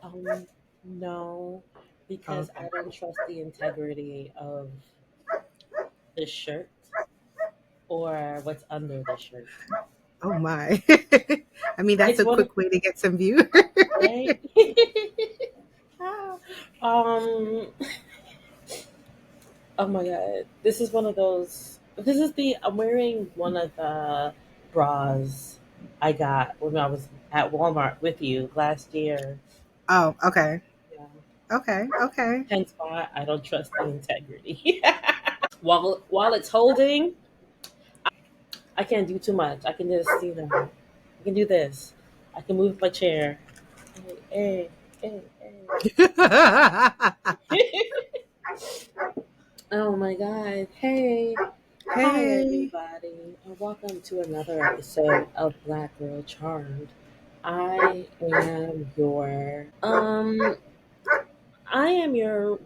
Um, no, because Okay. I don't trust the integrity of the shirt or what's under the shirt. Oh my. I mean, that's It's a one of quick way to get some viewers. right. um. Oh my god, this is one of those. This is the. I'm wearing one of the bras I got when I was at Walmart with you last year. Oh, okay. Yeah. Okay. Okay. Hence why I don't trust the integrity. While it's holding, I can't do too much. I can just I can do this. I can move my chair. Hey, hey, hey. Oh my god. Hey. Hi Hey. everybody. And welcome to another episode of Black Girl Charmed. I am your I am your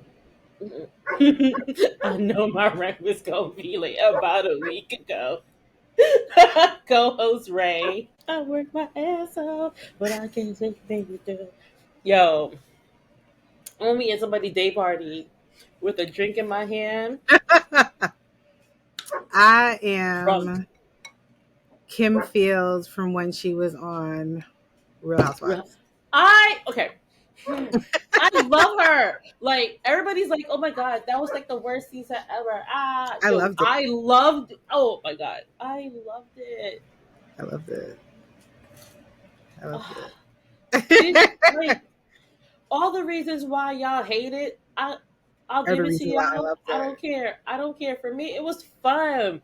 I know my rank was gonna be like about a week ago. Co-host Ray. I work my ass off, but I can't take baby do. Yo, I'm at somebody's day party with a drink in my hand, I drunk. am Kim Fields from when she was on Real Well, Housewives. I okay. I love her. Like everybody's like, "Oh my god, that was like the worst season ever." Ah, I yo, loved it. I loved. Oh my god, I loved it. I loved it. I loved Ah, she's it. like all the reasons why y'all hate it. I'll Are the give it to reasons why I y'all. loved I it. don't care. I don't care. For me, it was fun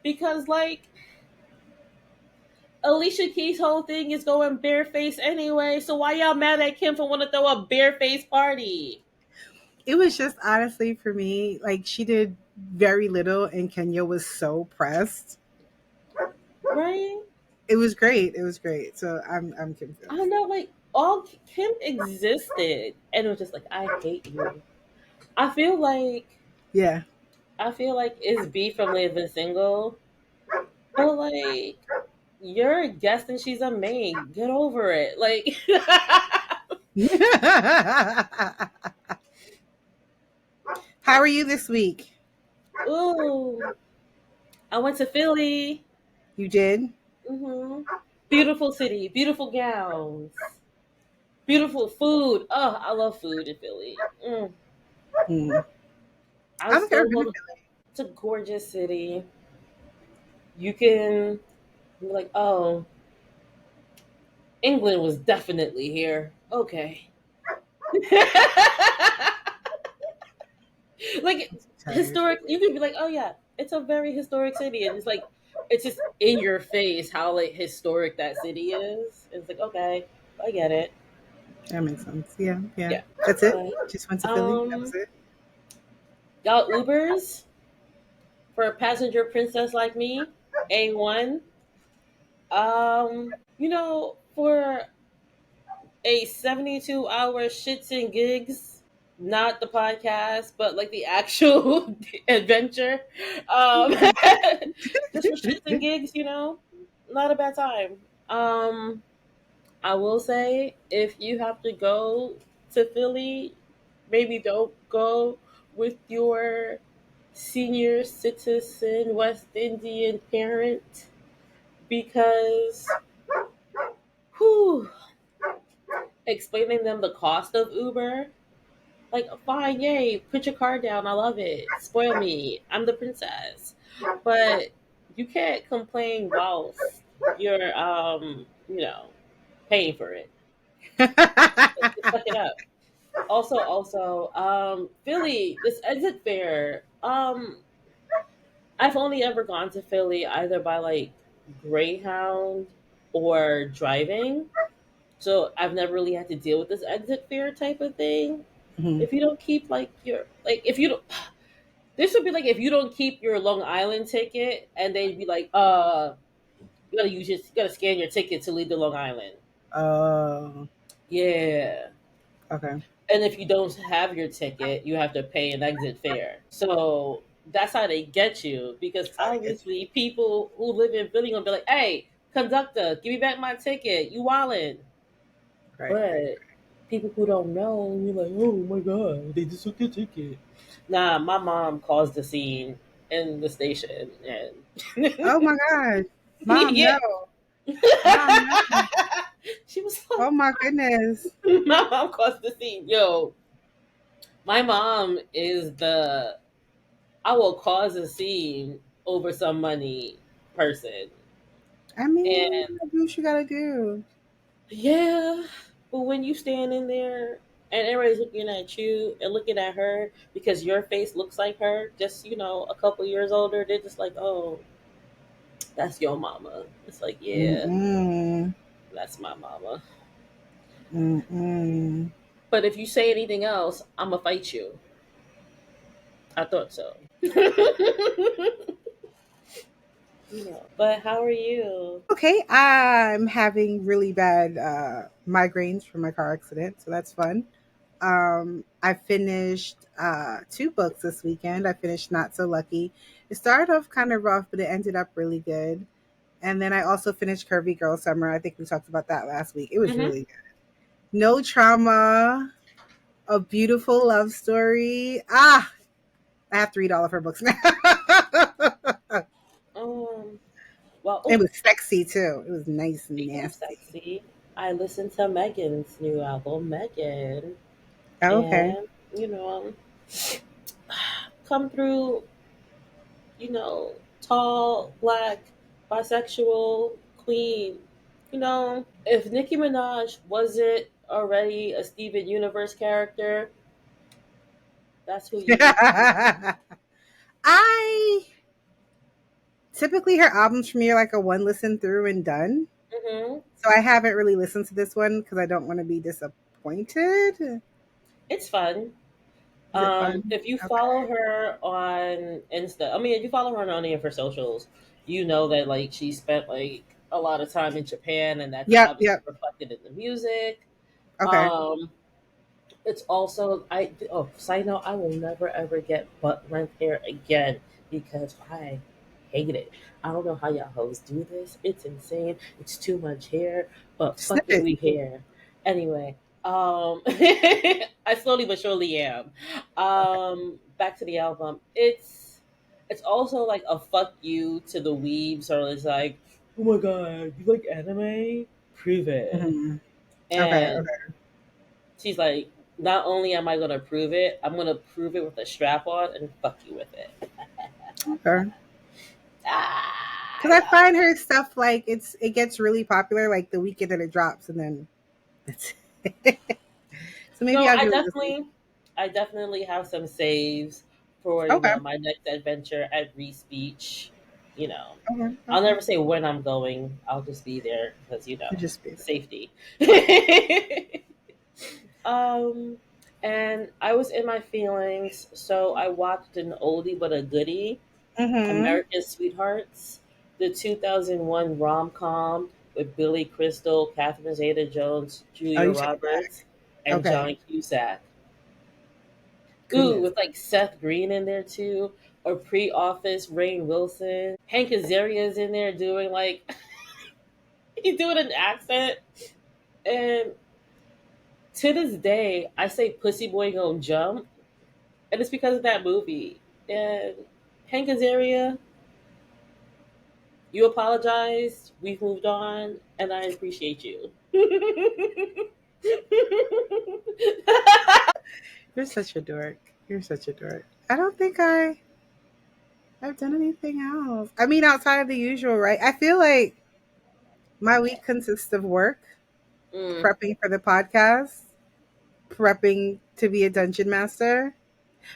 because like Alicia Keys' whole thing is going bareface anyway. So why y'all mad at Kim for want to throw a bareface party? It was just honestly for me, like she did very little and Kenya was so pressed. Right? It was great. It was great. So I'm Kim I don't Fields. know, like all Kim existed, and it was just like I hate you. I feel like Yeah. it's B from Living Single, but like you're a guest and she's a maid. Get over it. Like, How are you this week? ooh, I went to Philly. You did? Beautiful city, beautiful gowns, beautiful food. Oh, I love food in Philly. Hmm. I I've never still been go to to. It's a gorgeous city. You can be like, oh, England was definitely here. Okay. Like Philly. Tired. historic, you could be like, oh yeah, it's a very historic city, and it's like it's just in your face how like historic that city is. It's like okay, I get it. That makes sense. Yeah, yeah. Yeah, That's it. but Just went to Philly. That was um, it. y'all Ubers for a passenger princess like me, A1. For a 72-hour shits and gigs, not the podcast, but like the actual adventure. Um, just for shits and gigs, not a bad time. Um, I will say if you have to go to Philly, maybe don't go with your senior citizen West Indian parent because whew, explaining them the cost of Uber. Like, fine, yay, put your card down. I love it. Spoil me. I'm the princess. But you can't complain whilst you're, paying for it. Just suck it up. Philly, this exit fare. I've only ever gone to Philly either by like Greyhound or driving. So I've never really had to deal with this exit fare type of thing. Mhm. If you don't keep like your like if you don't this would be like if you don't keep your Long Island ticket and they'd be like, you gotta scan your ticket to leave the Long Island. Oh, Yeah. okay. And if you don't have your ticket, you have to pay an exit fare. So that's how they get you because That's how they get obviously people who live in Philly gonna be like, hey, conductor, give me back my ticket. You wildin'. you. Right, right. But people who don't know, and you're like, oh my god, they just took the ticket. Nah, my mom caused the scene in the station, and Oh my god. Mom, yeah, no. Mom, no. she was Oh like, my goodness. my mom caused the scene. Yo, my mom is the I will cause a scene over some money person, I mean, you and gotta do what you gotta do. yeah, but when you stand in there and everybody's looking at you and looking at her because your face looks like her, just a couple years older, they're just like, "Oh, that's your mama." It's like, yeah, Mm-mm. that's my mama. Mm-mm. But if you say anything else, I'm gonna fight you. I thought so. But how are you? Okay, I'm having really bad migraines from my car accident, so that's fun. I finished two books this weekend. I finished Not So Lucky. It started off kind of rough, but it ended up really good. And then I also finished Curvy Girl Summer. I think we talked about that last week. It was Hmm. really good. No trauma, a beautiful love story. Ah, I have to read all of her books now. Um. Well, It oh, was sexy too. It was nice and speaking of nasty. sexy, I listened to Megan's new album, Megan, Oh, okay. and you know, come through, tall, black, bisexual, queen. If Nicki Minaj wasn't already a Steven Universe character, that's who you need to be. I typically her albums for me are like a one listen through and done. Hmm. So I haven't really listened to this one because I don't want to be disappointed. It's fun. Is it fun? If you Okay. follow her on Insta, I mean, if you follow her on any of her socials, you know that like she spent like a lot of time in Japan, and that's Yep. obviously Yep. reflected in the music. Okay. Um, it's also side note, I will never ever get butt length hair again because I hate it. I don't know how y'all hoes do this. It's insane. It's too much hair, but fuck Snip it, it. we here. Anyway, I slowly but surely am. Okay. Back to the album. It's also like a fuck you to the weebs, or it's like, oh my god, you like anime? Prove it. Hmm. Okay. And she's like, not only am I gonna prove it, I'm gonna prove it with a strap on and fuck you with it. Okay. Ah, Because I yeah. find her stuff like it gets really popular like the weekend that it drops, and then that's it. So maybe No, I'll give it this week. I definitely have some saves for Okay. my next adventure at Reese Beach. You know, Okay. I'll Okay. never say when I'm going. I'll just be there because You just be there. safety. um, and I was in my feelings, so I watched an oldie but a goodie, Mm-hmm. American Sweethearts, the 2001 rom-com with Billy Crystal, Catherine Zeta-Jones, Oh, Julia you took it Roberts, back. and Okay. John Cusack. Ooh, Goodness. with like Seth Green in there too, or pre-Office Rainn Wilson. Hank Azaria's in there doing like he's doing an accent, and to this day, I say "Pussy Boy Gonna Jump," and it's because of that movie. And Hank Azaria, you apologized. We've moved on, and I appreciate you. You're such a dork. You're such a dork. I don't think I've done anything else. I mean, outside of the usual, right? I feel like my week consists of work, Mm, prepping for the podcast, prepping to be a dungeon master,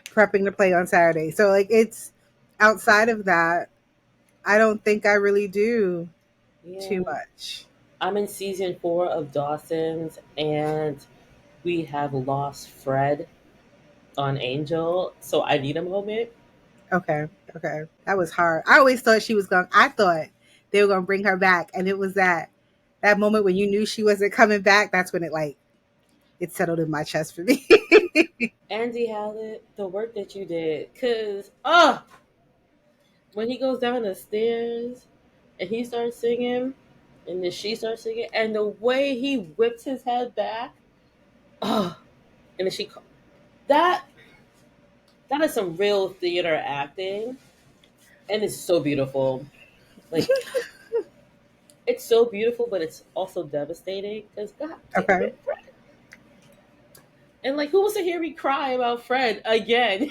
prepping to play on Saturday. So like it's outside of that, I don't think I really do too yeah, much. I'm in season 4 of Dawson's, and we have lost Fred on Angel, so I need a moment. Okay, okay. That was hard. I always thought she was going I thought they were gonna bring her back. And it was that moment when you knew she wasn't coming back, that's when it settled in my chest for me. Andy Hallett, the work that you did, cause when he goes down the stairs and he starts singing, and then she starts singing, and the way he whips his head back, Oh, and then that that is some real theater acting, and it's so beautiful. Like it's so beautiful, but it's also devastating because God damn Okay. it, Fred. And like, who wants to hear me cry about Fred again?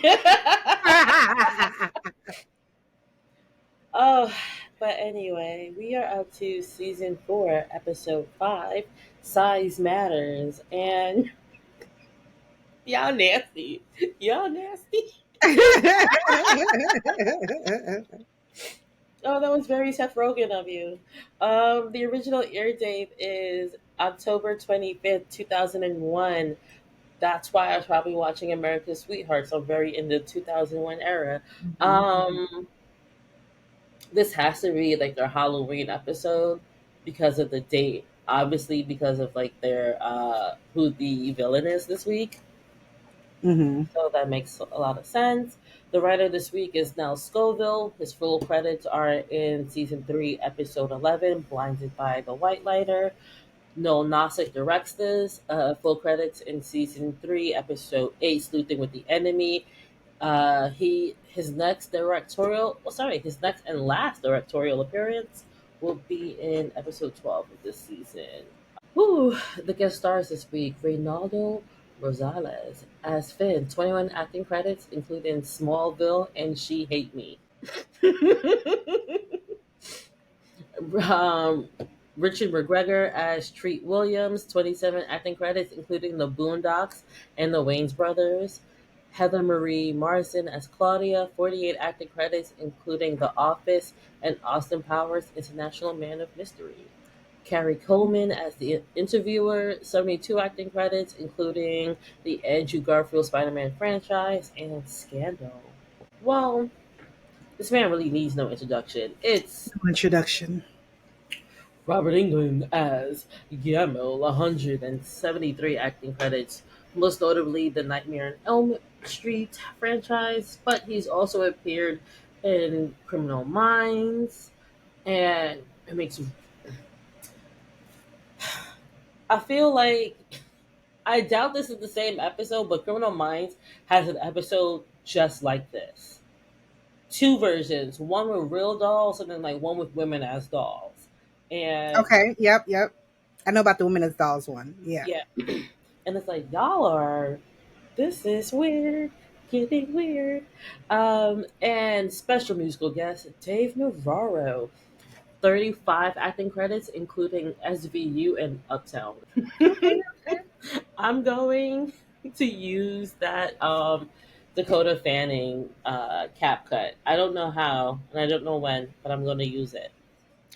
Oh, but anyway, we are up to season 4, episode 5. Size matters, and y'all nasty. Y'all nasty. Oh, that was very Seth Rogen of you. The original air date is October 25th, 2001. That's why I was probably watching America's Sweetheart, so very in the 2001 era. Mhm. Um, this has to be like their Halloween episode because of the date. Obviously, because of like their who the villain is this week. Mhm. So that makes a lot of sense. The writer this week is Nell Scoville. His full credits are in season 3, episode 11, Blinded by the White Lighter. Noel Nosek directs this. Full credits in season 3, episode 8, Sleuthing with the Enemy. His next his next and last directorial appearance will be in episode 12 of this season. Whew, the guest stars this week: Reynaldo Rosales as Finn, 21 acting credits, including Smallville and She Hate Me. um, Richard McGregor as Treat Williams, 27 acting credits, including The Boondocks and The Wayans Brothers. Heather Marie Morrison as Claudia, 48 acting credits, including The Office and Austin Powers, International Man of Mystery. Carrie Coleman as the interviewer, 72 acting credits, including the Andrew Garfield Spider-Man franchise and Scandal. Well, this man really needs no introduction. It's No introduction. Robert Englund as Guillermo, 173 acting credits, most notably the Nightmare on Elm Street franchise, but he's also appeared in Criminal Minds, and it makes I feel like I doubt this is the same episode, but Criminal Minds has an episode just like this. Two versions, one with real dolls and then like one with women as dolls. And Okay. Yep. Yep. I know about the Women as Dolls one. Yeah. yeah, and it's like y'all are this is weird, getting weird. And special musical guest Dave Navarro, 35 acting credits, including SVU and Uptown. Okay. Okay. I'm going to use that Dakota Fanning cap cut. I don't know how and I don't know when, but I'm going to use it.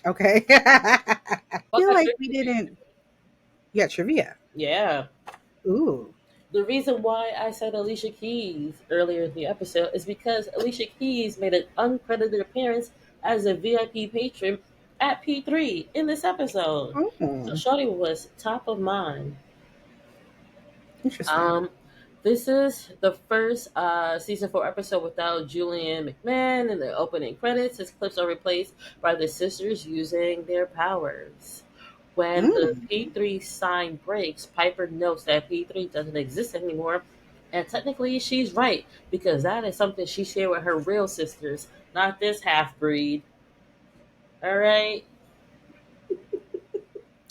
Okay. I feel Welcome like to we trivia. didn't. Yeah, trivia. Yeah. Ooh. The reason why I said Alicia Keys earlier in the episode is because Alicia Keys made an uncredited appearance as a VIP patron at P3 in this episode. So Oh, Shorty was top of mind. interesting. Um, this is the first season 4 episode without Julian McMahon in the opening credits. His clips are replaced by the sisters using their powers. When the Mm. P3 sign breaks, Piper notes that P3 doesn't exist anymore. And technically, she's right, because that is something she shared with her real sisters, not this half breed. Alright?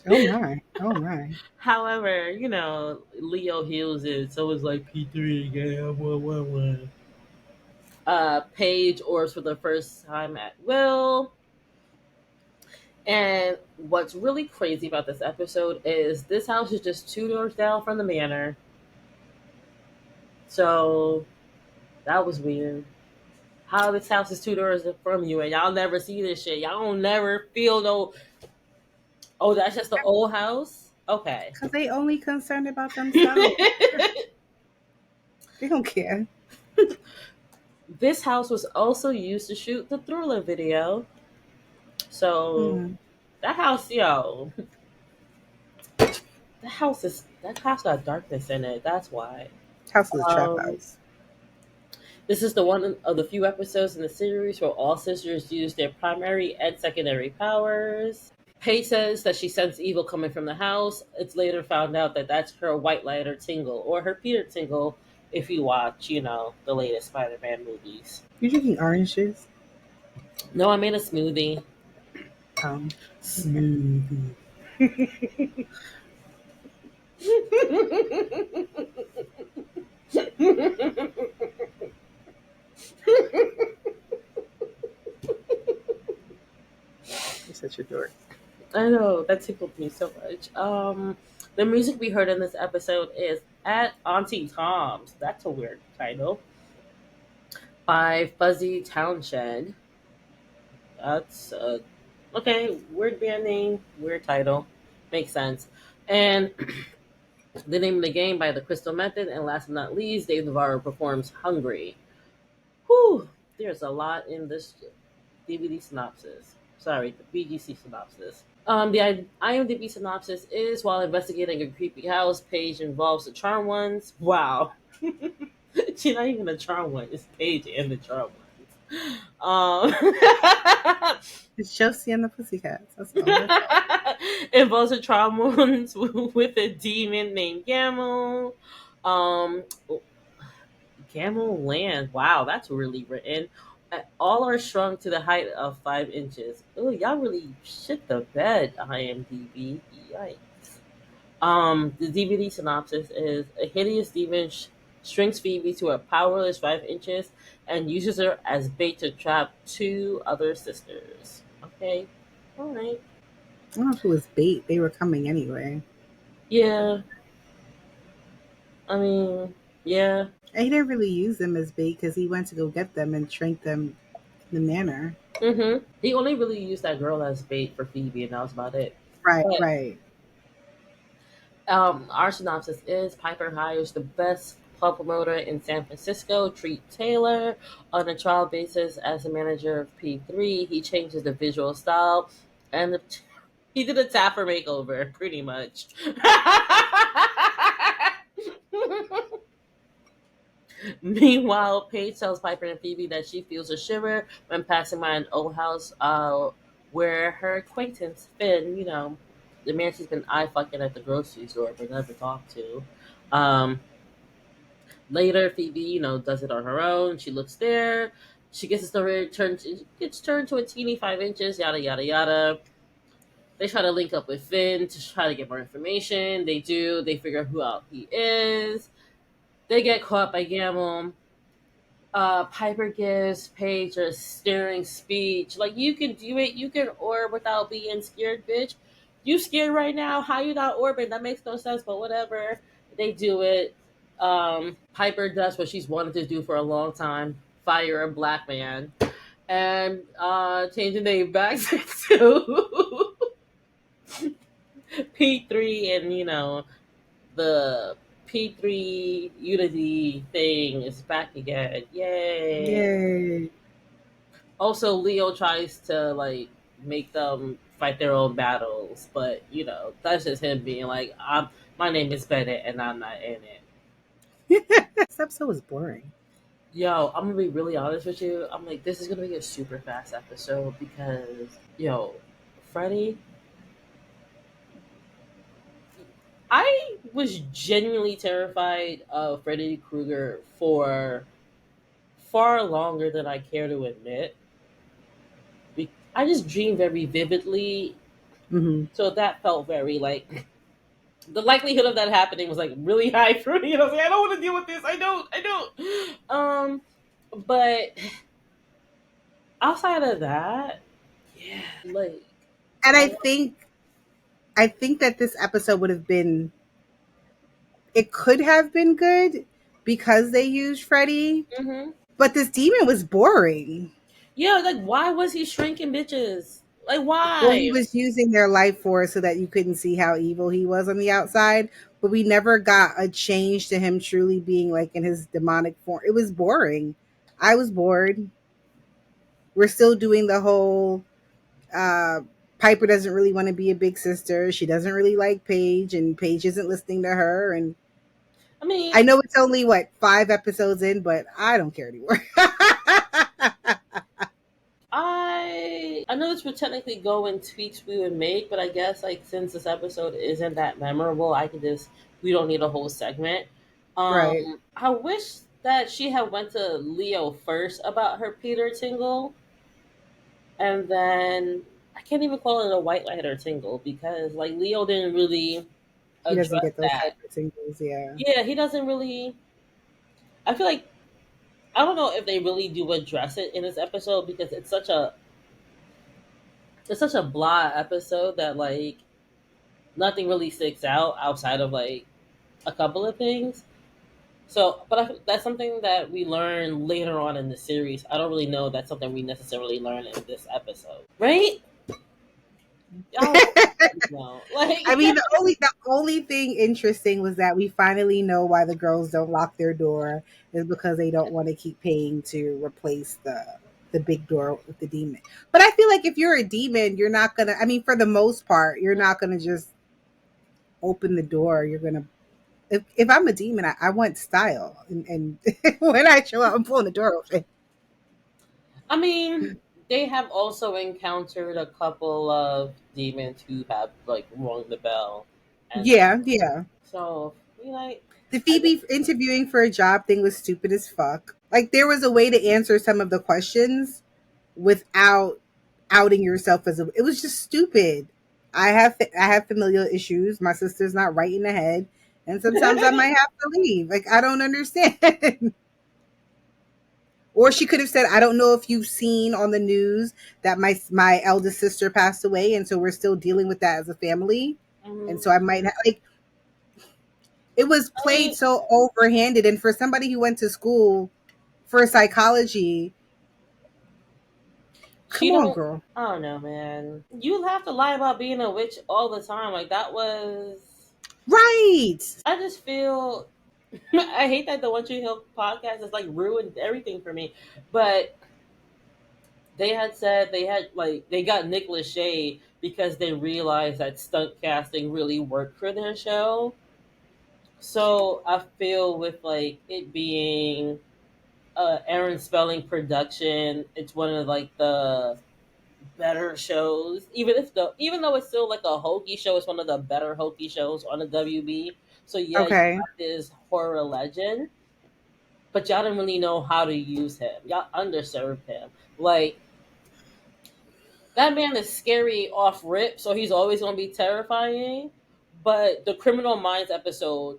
Oh my. Oh my. However, Leo heals it, so it's like P3 again. What. Paige orbs for the first time at will. And what's really crazy about this episode is this house is just 2 doors down from the manor. So that was weird. How this house is 2 doors from you and y'all never see this shit. Y'all don't never feel no, oh, that's just the old house? Okay. Because they only concerned about themselves. They don't care. This house was also used to shoot the Thriller video. So Mm. that house, yo, that house got darkness in it. That's why. House is a trap Um, house. this is the one of the few episodes in the series where all sisters use their primary and secondary powers. Paige says that she sensed evil coming from the house. It's later found out that that's her white lighter tingle or her Peter tingle if you watch, the latest Spider-Man movies. You drinking orange juice? No, I made a smoothie. Smoothie. You're such a dork. I know, that tickled me so much. The music we heard in this episode is At Auntie Tom's. That's a weird title. By Fuzzy Townshend. That's okay. Weird band name, weird title, makes sense. And the name of the game by the Crystal Method. And last but not least, Dave Navarro performs "Hungry." Whew, there's a lot in this DVD synopsis. Sorry, the BGC synopsis. The IMDb synopsis is while investigating a creepy house, Paige involves the Charm Ones. Wow. She's not even a Charm One, it's Paige and the Charm Ones. It's Josie and the Pussycats. That's all. That's all. Involves the Charm Ones with a demon named Gamel. Um, Gamel Land. Wow, that's really written. All are shrunk to the height of 5 inches. Oh, y'all really shit the bed, IMDb. Yikes. The DVD synopsis is a hideous demon shrinks Phoebe to a powerless 5 inches and uses her as bait to trap two other sisters. Okay, all right. I don't know if it was bait. They were coming anyway. Yeah, I mean, yeah. And he didn't really use them as bait because he went to go get them and shrink them in the manor. He only really used that girl as bait for Phoebe, and that was about it. Right, But right. our synopsis is Piper hires the best pub promoter in San Francisco, Treat Taylor, on a trial basis as the manager of P3. He changes the visual style, and he did a tapper makeover, pretty much. Meanwhile, Paige tells Piper and Phoebe that she feels a shiver when passing by an old house where her acquaintance Finn, the man she's been eye fucking at the grocery store but never talked to. Um, Later, Phoebe, does it on her own. She looks there. She gets the story gets turned to a teeny 5 inches. Yada yada yada. They try to link up with Finn to try to get more information. They do. They figure out who out he is. They get caught by Gamble. Piper gives Paige a staring speech. Like, you can do it. You can orb without being scared, bitch. You scared right now? How you not orbing? That makes no sense, but whatever. They do it. Piper does what she's wanted to do for a long time: fire a black man, and change the name back to P3, and the P3 Unity thing is back again. Yay! Yay. Also, Leo tries to make them fight their own battles, but that's just him being like, my name is Bennett and I'm not in it. This episode was boring. Yo, I'm gonna be really honest with you. I'm like, this is gonna be a super fast episode because, Freddie, I was genuinely terrified of Freddy Krueger for far longer than I care to admit. I just dreamed very vividly, Hmm. so that felt very the likelihood of that happening was really high for me. And I was like, I don't want to deal with this. I don't. But outside of that, yeah, And I all, think that this episode would have been, it could have been good because they used Freddy, mm-hmm. but this demon was boring. Yeah, why was he shrinking bitches? Well, he Why? was using their life force so that you couldn't see how evil he was on the outside, but we never got a change to him truly being like in his demonic form. It was boring. I was bored. We're still doing the whole uh Piper doesn't really want to be a big sister. She doesn't really like Paige, and Paige isn't listening to her. And I mean, I know it's only what 5 episodes in, but I don't care anymore. I know episodes would technically go in tweaks we would make, but I guess like since this episode isn't that memorable, I could just we don't need a whole segment. Right. I wish that she had went to Leo first about her Peter tingle, and then I can't even call it a white light or tingle because like Leo didn't really He doesn't address get those type that. of tingles. Yeah. Yeah, he doesn't really. I feel like I don't know if they really do address it in this episode because it's such a blah episode that like nothing really sticks out outside of like a couple of things. So, but that's something that we learn later on in the series. I don't really know that's something we necessarily learn in this episode, right? I don't know. I Like, mean, the only thing interesting was that we finally know why the girls don't lock their door is because they don't want to keep paying to replace the big door with the demon. But I feel like if you're a demon, you're not gonna. I mean, for the most part, you're not gonna just open the door. You're gonna. If I'm a demon, I want style, and when I show up, I'm pulling the door open. I mean, they have also encountered a couple of demons who have like rung the bell, and Yeah, yeah. so like, The I guess, Phoebe interviewing for a job thing was stupid as fuck. Like there was a way to answer some of the questions without outing yourself as a. It was just stupid. I have familial issues. My sister's not right in the head, and sometimes I might have to leave. Like I don't understand. Or she could have said, "I don't know if you've seen on the news that my eldest sister passed away, and so we're still dealing with that as a family, and mhm. so I might like." It was I played mean, so overhanded, and for somebody who went to school for psychology, she come on, don't. girl. I don't know, man. You have to lie about being a witch all the time. Like that was. Right. I just feel. I hate that the One Tree Hill podcast has like ruined everything for me, but they had said they had like they got Nick Lachey because they realized that stunt casting really worked for their show. So I feel with like it being Aaron Spelling production, it's one of like the better shows. Even though it's still like a hokey show, it's one of the better hokey shows on the WB. So yeah, you Okay. got this horror legend, but y'all didn't really know how to use him. Y'all underserved him. Like that man is scary off rip, so he's always gonna be terrifying. But the Criminal Minds episode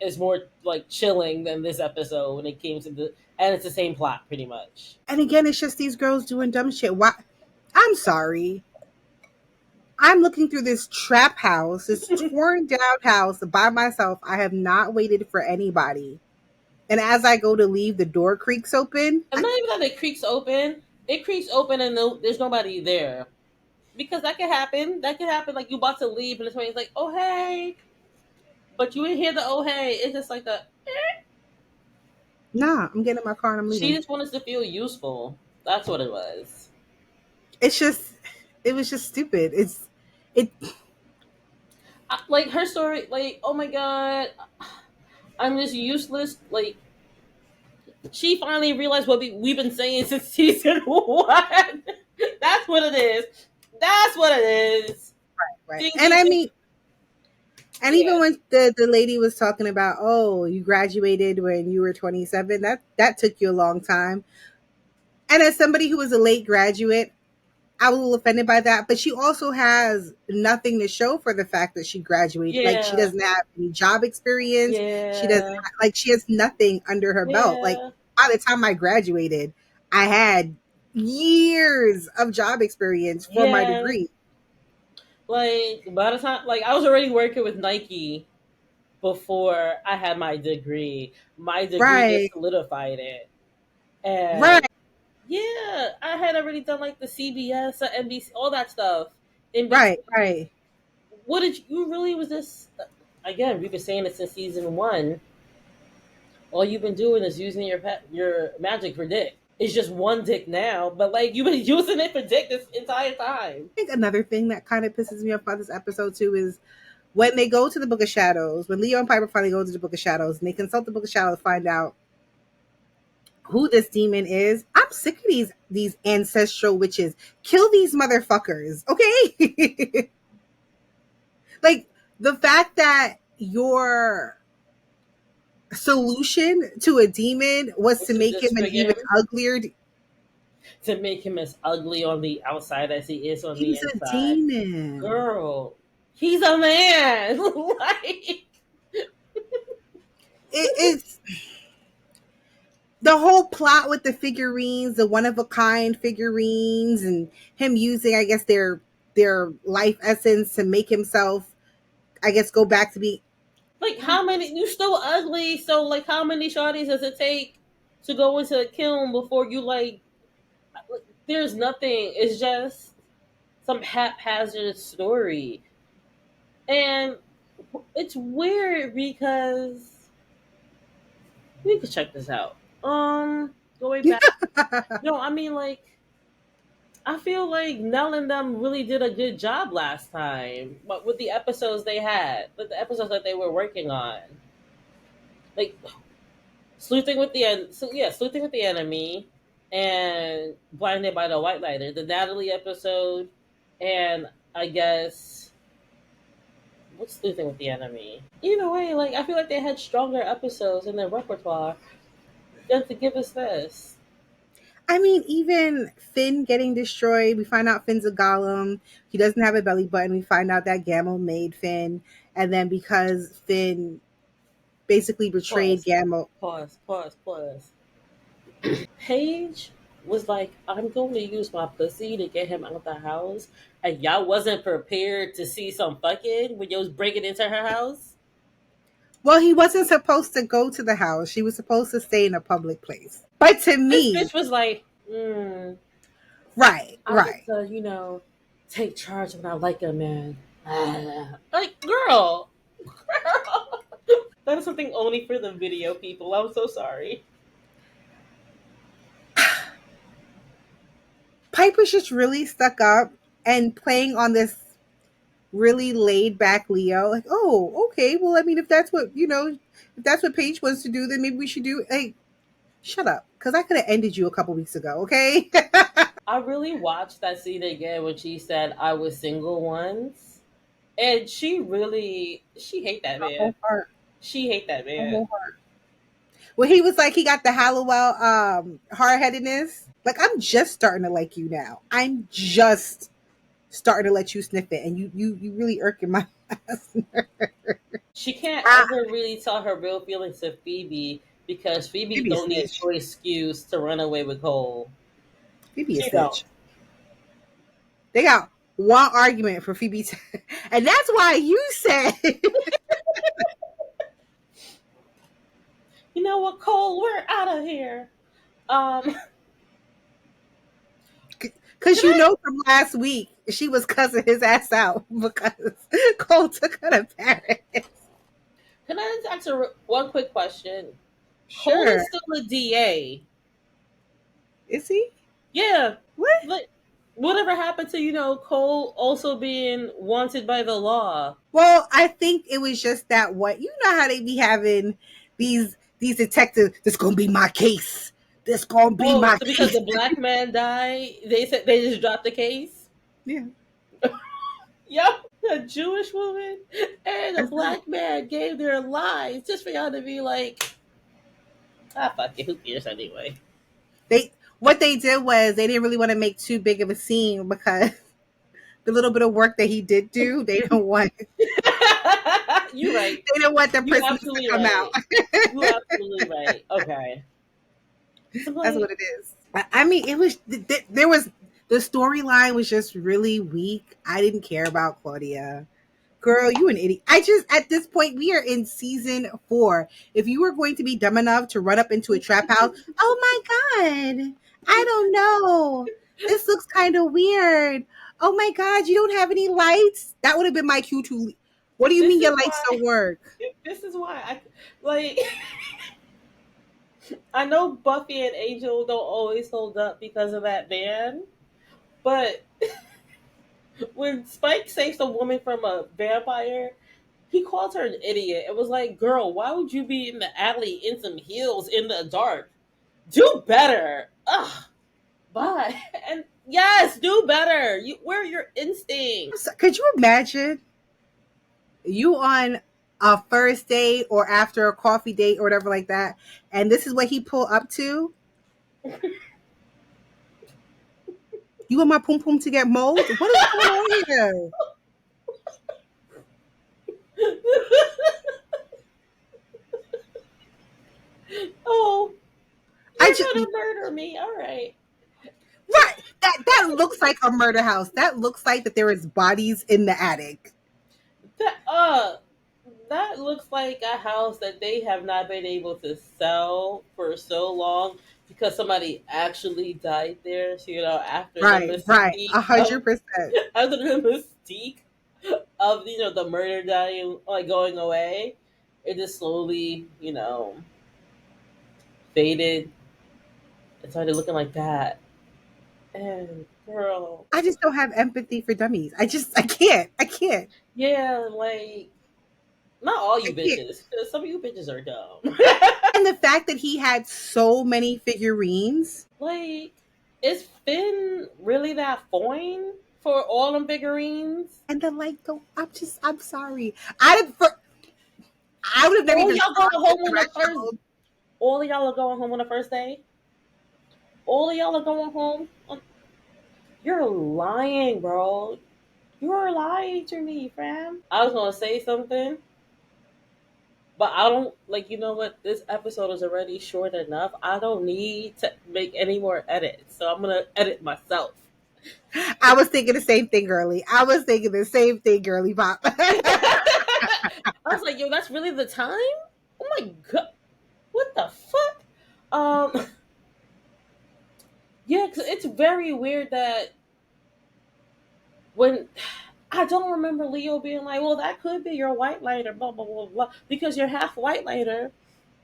is more like chilling than this episode when it came to the and it's the same plot pretty much. And again, it's just these girls doing dumb shit. Why? I'm sorry. I'm looking through this trap house, this torn down house by myself. I have not waited for anybody. And as I go to leave, the door creaks open. And not even that it creaks open. It creaks open and there's nobody there. Because that could happen. That could happen. Like you about to leave and somebody's like, "Oh hey," but you didn't hear the "Oh hey." It's just like a. Nah, I'm getting in my car and I'm She leaving. just wanted to feel useful. That's what it was. It's just, it was just stupid. It. Like her story. Like oh my god, I'm just useless. Like she finally realized what we've been saying since season one. That's what it is. That's what it is. Right. Ding And ding I ding. mean, and even Yeah. when the lady was talking about, oh, you graduated when you were 27, that took you a long time. And as somebody who was a late graduate, I was a little offended by that. But she also has nothing to show for the fact that she graduated. Like she Yeah. doesn't have any job experience. She doesn't Yeah. like she has nothing under her belt. Like Yeah. by the time I graduated, I had years of job experience for my Yeah. degree. Like by the time like I was already working with Nike before I had my degree. My degree Right. just solidified it. And Right. yeah, I had already done like the CBS, NBC, all that stuff in Right. between. Right. What did you really was this? Again, we've been saying it since season one. All you've been doing is using your magic for dick. It's just one dick now, but like you've been using it for dick this entire time. I think another thing that kind of pisses me off about this episode too is when they go to the Book of Shadows, when Leo and Piper finally go to the Book of Shadows and they consult the Book of Shadows to find out who this demon is. I'm sick of these ancestral witches. Kill these motherfuckers, okay? Like the fact that your solution to a demon was to To make him an disfigure even him, uglier. to make him as ugly on the outside as he is on the He's a inside. demon. Girl, he's a man. Like, It's the whole plot with the figurines, the one of a kind figurines, and him using, I guess, their life essence to make himself, I guess, go back to be. like how many? You still ugly. So like, how many shawties does it take to go into a kiln before you like? There's nothing. It's just some haphazard story, and it's weird because we could check this out. Going back. No, I mean like I feel like Nell and them really did a good job last time, but with the episodes they had, with the episodes that they were working on, like sleuthing with the enemy, and blinded by the white lighter, the Natalie episode, and I guess what's sleuthing with the enemy. Either way, like I feel like they had stronger episodes in their repertoire than to give us this. I mean, even Finn getting destroyed, we find out Finn's a golem. He doesn't have a belly button. We find out that Gamel made Finn. And then because Finn basically betrayed Pause, Gamel. pause. Paige was like, I'm going to use my pussy to get him out the house. And y'all wasn't prepared to see some fucking when you was breaking into her house. Well, he wasn't supposed to go to the house. She was supposed to stay in a public place. But to This me, bitch was like, right, I get right. to, take charge when I like a man. Like, girl, that is something only for the video people. I'm so sorry. Piper's just really stuck up and playing on this really laid back Leo. Like, oh, okay. Well, I mean, if that's what, if that's what Paige wants to do, then maybe we should do. Like, shut up. Because I could have ended you a couple weeks ago, okay? I really watched that scene again when she said I was single once. And she hate that My man. whole heart. She hate that My man. whole heart. Well, he was like, he got the Hallowell hard headedness. Like, I'm just starting to like you now. I'm just starting to let you sniff it. And you really irking my ass. She can't Ah, ever really tell her real feelings to Phoebe because Phoebe Phoebe a don't need snitch. no excuse to run away with Cole. Phoebe a She don't. snitch. They got one argument for Phoebe. And that's why you said, You know what, Cole? We're out of here. Um, because can I from last week, she was cussing his ass out because Cole took her to Paris. can I just ask her one quick question? Cole Sure. is still a DA. Is he? Yeah. What? Like, whatever happened to Cole also being wanted by the law? Well, I think it was just that what how they be having these detectives. This gonna be my case. This gonna be Oh, my so because case. the black man died, they said they just dropped the case. Yeah, Yep. A Jewish woman and a that's it. black man gave their lives just for y'all to be like, fuck it, who cares anyway? They what they did was they didn't really want to make too big of a scene because the little bit of work that he did do, You right. they don't want the You prisoners to absolutely come out. right. You absolutely right. Okay. So That's like, what it is. I mean, it was there was the storyline was just really weak. I didn't care about Claudia. Girl, you an idiot. I just at this point we are in season 4. If you were going to be dumb enough to run up into a trap house, oh my god, I don't know. This looks kind of weird. Oh my god, you don't have any lights. That would have been my cue to. What do you this mean is your lights why don't work? this is why I like I know Buffy and Angel don't always hold up because of that man, but when Spike saves a woman from a vampire, he calls her an idiot. It was like, girl, why would you be in the alley in some heels in the dark? Do better. Ugh. But and yes, do better. Where are your instincts? Could you imagine you on a first date or after a coffee date or whatever like that, and this is what he pull up to? You want my pum pum to get mold? What is going on here? Oh, I you're just gonna murder me. All right. right. That looks like a murder house. That looks like that there is bodies in the attic. That that looks like a house that they have not been able to sell for so long because somebody actually died there. So, after the Right. mystique of 100%. after the mystique of the murder dying like going away, it just slowly faded and started looking like that. And girl, I just don't have empathy for dummies. I can't. I can't. yeah, like not all I you can't. bitches, because some of you bitches are dumb. And the fact that he had so many figurines. Like, is Finn really that fine for all them figurines? And then like the I'm sorry. I would have never All even y'all going crossed the home on the first. threshold. All of y'all are going home on the first day. All of y'all are going home. You're lying, bro. You're lying to me, fam. I was gonna say something, but I don't like. You know what? This episode is already short enough. I don't need to make any more edits, so I'm gonna edit myself. I was thinking the same thing, girly. I was thinking the same thing, girly pop. I was like, yo, that's really the time? Oh my god. What the fuck? Yeah, because it's very weird that when I don't remember Leo being like, well, that could be your white lighter, blah blah blah blah, because you're half white lighter.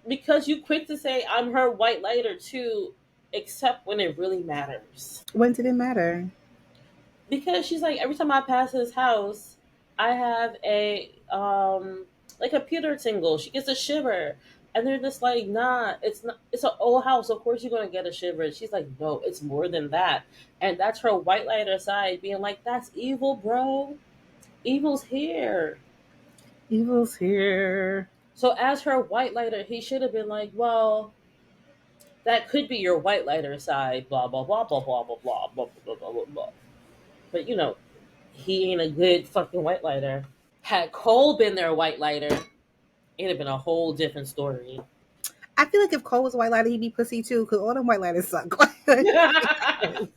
Because you quick to say I'm her white lighter too, except when it really matters. When did it matter? Because she's like, every time I pass his house, I have a like a computer tingle. She gets a shiver. And they're just like, nah, it's not, it's an old house. Of course you're gonna get a shiver. And she's like, no, it's more than that. And that's her white lighter side being like, that's evil, bro. Evil's here. Evil's here. So as her white lighter, he should have been like, well, that could be your white lighter side, blah blah blah blah blah blah blah blah blah blah blah blah. But he ain't a good fucking white lighter. Had Cole been their white lighter, it'd have been a whole different story. I feel like if Cole was a white lighter, he'd be pussy too, because all them white lighters suck. I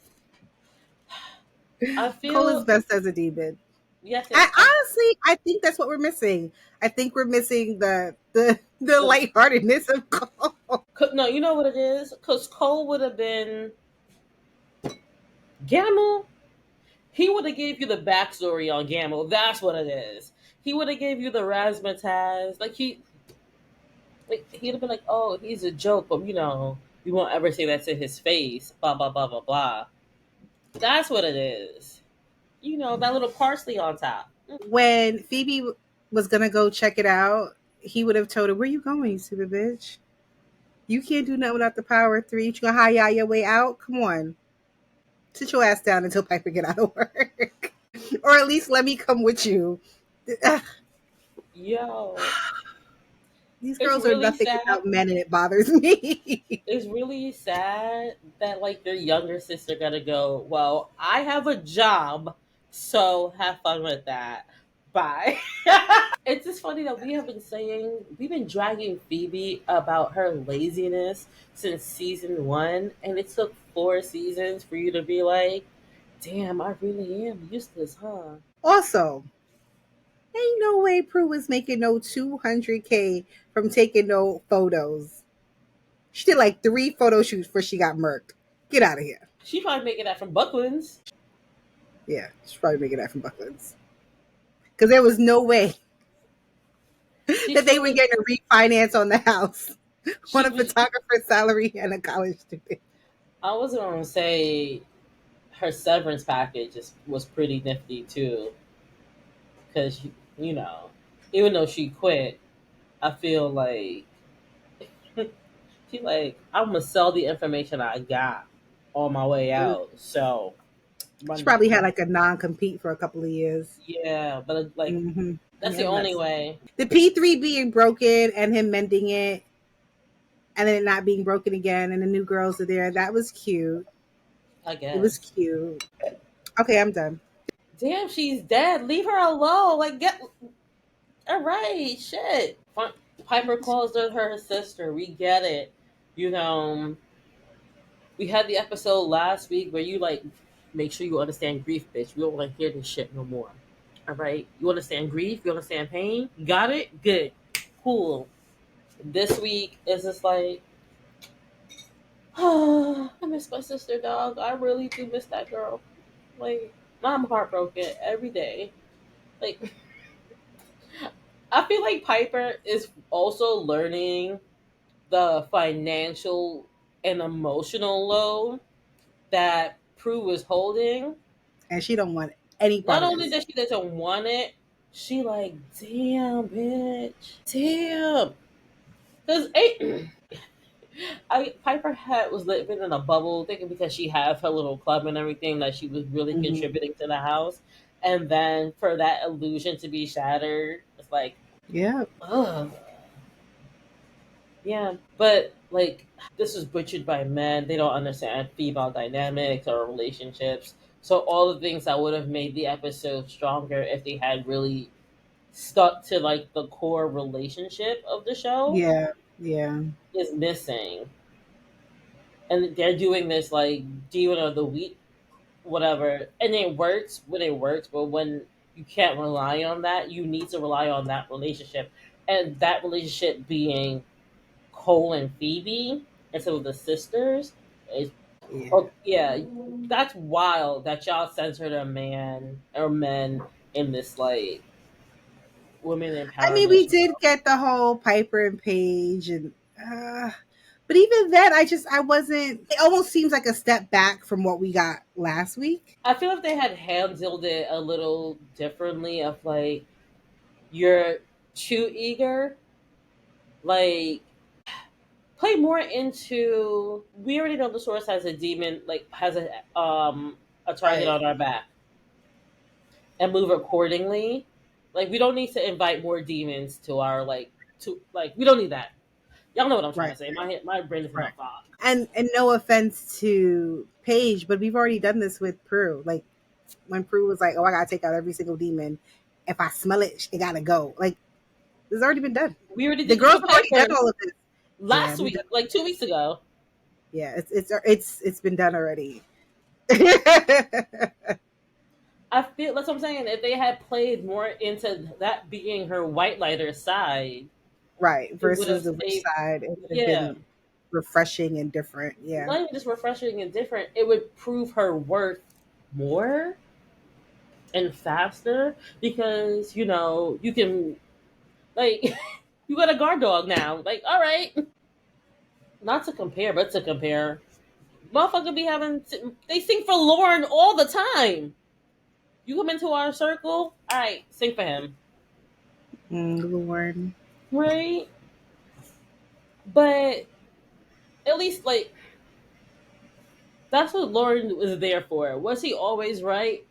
Cole is feel best as a demon. yes, I yes. honestly, I think that's what we're missing. I think we're missing the The, lightheartedness of Cole. no, you know what it is? Because Cole would have been Gamma. He would have gave you the backstory on Gamma. That's what it is. He would have gave you the razzmatazz. He'd have been like, oh, he's a joke, but we won't ever say that to his face. Blah blah blah blah blah. That's what it is. That little parsley on top. When Phoebe was gonna go check it out, he would have told her, "Where you going, you stupid bitch? You can't do nothing without the power of three. You gonna hire your way out? Come on, sit your ass down until Piper get out of work, or at least let me come with you." Ugh, Yo, these it's girls are really nothing sad. without men, and it bothers me. It's really sad that like their younger sister gotta go. Well, I have a job, so have fun with that. Bye. It's just funny that we've been dragging Phoebe about her laziness since season one, and it took 4 seasons for you to be like, damn, I really am useless, huh? Also, ain't no way Prue was making no 200K from taking no photos. She did like 3 photo shoots before she got murked. Get out of here. She probably making that from Bucklands. Yeah, she's probably making that from Bucklands. Because there was no way She that they still were is. getting a refinance on the house on She a was. photographer's salary and a college student. I was gonna say her severance package was pretty nifty too, because you know, even though she quit, I feel like She like, I'm gonna sell the information I got on my way out. So She run that. probably had like a non compete for a couple of years. Yeah, but like Hmm. that's Yeah, the only nuts. way. The P3 being broken and him mending it and then it not being broken again and the new girls are there. That was cute. I It was guess. cute. Okay, I'm done. Damn, she's dead. Leave her alone. Like, get all right. Shit. Piper calls her sister. We get it. You know, we had the episode last week where you like make sure you understand grief, bitch. We don't want to hear this shit no more. All right. You understand grief. You understand pain. Got it. Good. Cool. This week is just like, I miss my sister, dog. I really do miss that girl. Like, I'm heartbroken every day. Like, I feel like Piper is also learning the financial and emotional load that Prue was holding. And she don't want any part Not of only this. that she doesn't want it, she like, damn, bitch, damn. Because I Piper had was living in a bubble, thinking because she had her little club and everything that she was really Hmm. contributing to the house, and then for that illusion to be shattered, it's like, Yeah. ugh, yeah. But like, this is butchered by men. They don't understand female dynamics or relationships. So all the things that would have made the episode stronger if they had really stuck to like the core relationship of the show Yeah. Yeah. is missing. And they're doing this like demon of the week, whatever, and it works when it works. But when you can't rely on that, you need to rely on that relationship, and that relationship being Cole and Phoebe instead of the sisters is, Yeah. oh yeah, that's wild that y'all censored a man or men in this like women I mean, empowerment we show. did get the whole Piper and Paige, and but even then, I wasn't. It almost seems like a step back from what we got last week. I feel if they had handled it a little differently, of like, you're too eager, like, play more into, we already know the source has a demon, like has a target Right. on our back, and move accordingly. Like, we don't need to invite more demons to our like, to like, we don't need that. Y'all know what I'm trying Right. to say. My brain is in a Right. fog. And no offense to Paige, but we've already done this with Prue. Like when Prue was like, "Oh, I gotta take out every single demon. If I smell it, it gotta go." Like it's already been done. We already The did this girls with have already done Piper all of this. Yeah, last we've week, done. like 2 weeks ago. Yeah, it's been done already. I feel that's what I'm saying. If they had played more into that being her white lighter side, Right. it would have Versus the witch saved. side, it would have Yeah, been refreshing and different. Yeah. not even just refreshing and different. It would prove her worth more and faster because you can, like, you got a guard dog now. Like, all right, not to compare, but to compare. Motherfucker be having they sing for Lauren all the time. You come into our circle, all right, sing for him, Lord. right? But at least like that's what Lauren was there for. Was he always right?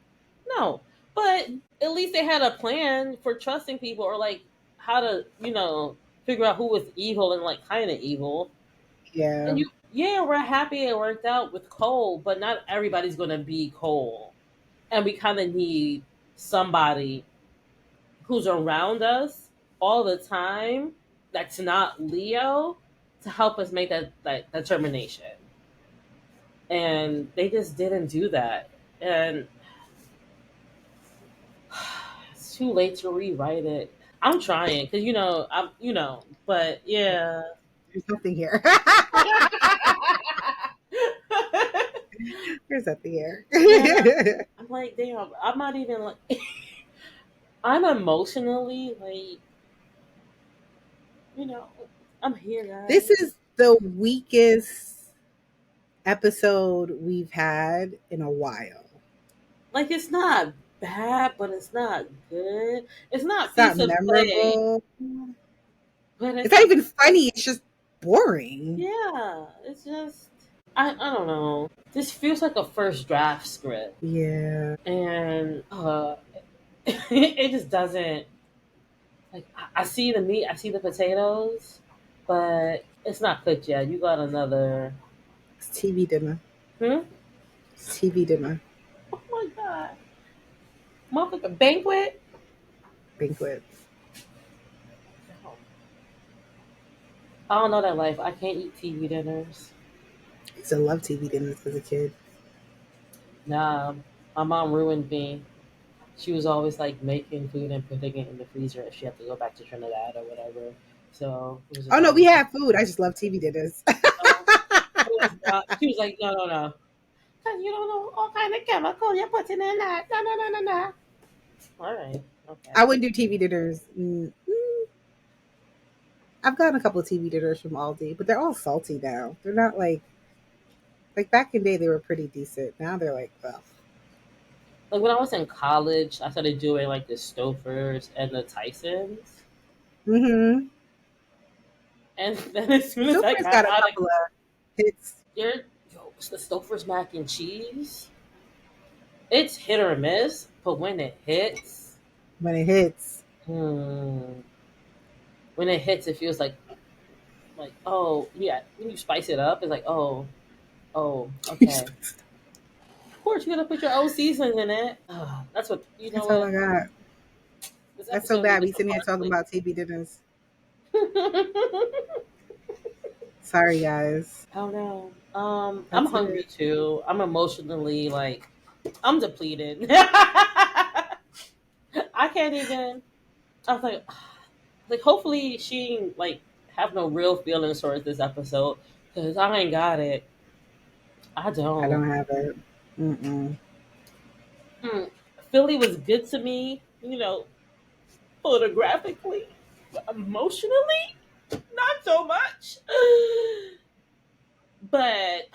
No, but at least they had a plan for trusting people, or like how to figure out who was evil and like kind of evil. And Yeah. yeah, we're happy it worked out with Cole, but not everybody's gonna be Cole, and we kind of need somebody who's around us all the time that's not Leo to help us make that determination. And they just didn't do that. And it's too late to rewrite it. I'm trying because but yeah. There's nothing here. There's nothing here. Yeah, I'm like, damn, I'm not even like, I'm emotionally like, you know, I'm here, This guys. is the weakest episode we've had in a while. Like, it's not bad, but it's not good. It's not It's not piece of play, memorable. but It's it's not even funny. It's just boring. Yeah, it's just I don't know. This feels like a first draft script, Yeah. and it just doesn't. Like I see the meat, I see the potatoes, but it's not cooked yet. You got another. It's TV dinner. Hmm? It's TV dinner. Oh my god, motherfucker, banquet. Banquet. I don't know that life. I can't eat TV dinners. I used to love TV dinners as a kid. Nah, my mom ruined me. She was always like making food and putting it in the freezer if she had to go back to Trinidad or whatever. So it was Oh just no, we always like, had food. I just love TV dinners. no, it was not. She was like, no, no, no. Because you don't know all kind of chemical you're putting in that. No, no, no, no, no. All right. Okay. I wouldn't do TV dinners. I've gotten a couple of TV dinners from Aldi, but they're all salty now. They're not like back in the day. They were pretty decent. Now they're like, ugh. Like when I was in college, I started doing like the Stofers and the Tysons. Mm-hmm. And then as soon as I Super's got got a out of couple of hits there, yo, it's the Stouffer's mac and cheese. It's hit or miss, but when it hits, when it hits. hmm, when it hits, it feels like oh yeah. When you spice it up, it's like oh okay. Of course, you gotta put your own seasoning in it. That's what you know. That's all I What got. this That's so episode bad. needed We some sitting here talking parsley. about TV dinners. Sorry, guys. Oh no. I'm That's hungry it. too. I'm emotionally like I'm depleted. I can't even. I was like hopefully she ain't, like have no real feelings towards this episode because I ain't got it. I I don't. don't have it. Mm-mm. Mm. Philly was good to me, photographically, but emotionally, not so much. But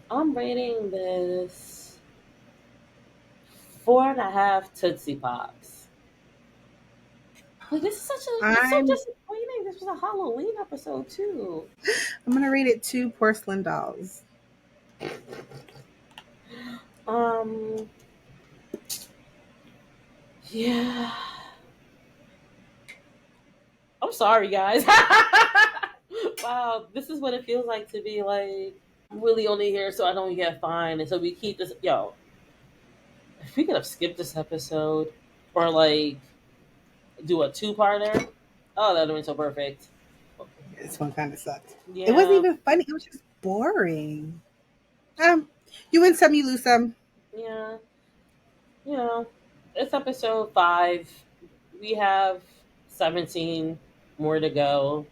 I'm rating this 4.5 Tootsie Pops. Like this is it's so I'm disappointing. This was a Halloween episode too. I'm gonna rate it 2 porcelain dolls. Um, yeah. I'm sorry, guys. Wow, this is what it feels like to be like I'm really only here so I don't get fined, and so we keep this. Yo, if we could have skipped this episode, or like do a two-parter, oh, that'd have been so perfect. This one kind of sucked. It wasn't Yeah, even funny. It was just boring. Um, you win some, you lose some. yeah. You know, it's episode 5. We have 17 more to go.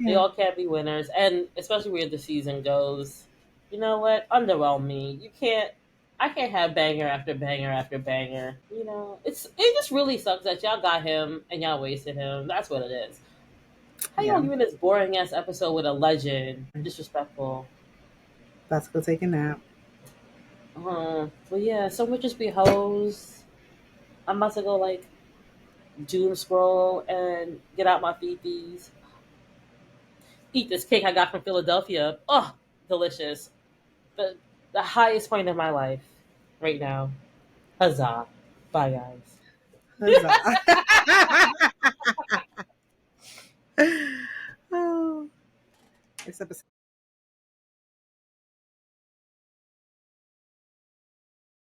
They Yeah, all can't be winners, and especially where the season goes. You know what? Underwhelm me. You can't. I can't have banger after banger after banger. It just really sucks that y'all got him and y'all wasted him. That's what it is. How you yeah. gonna give me this boring ass episode with a legend? Disrespectful. About to go take a nap. But yeah, some would just be hoes. I'm about to go like doom scroll and get out my fifis. Eat this cake I got from Philadelphia. Oh, delicious. The the highest point of my life right now. Huzzah. Bye Huzzah. guys. Oh, this episode.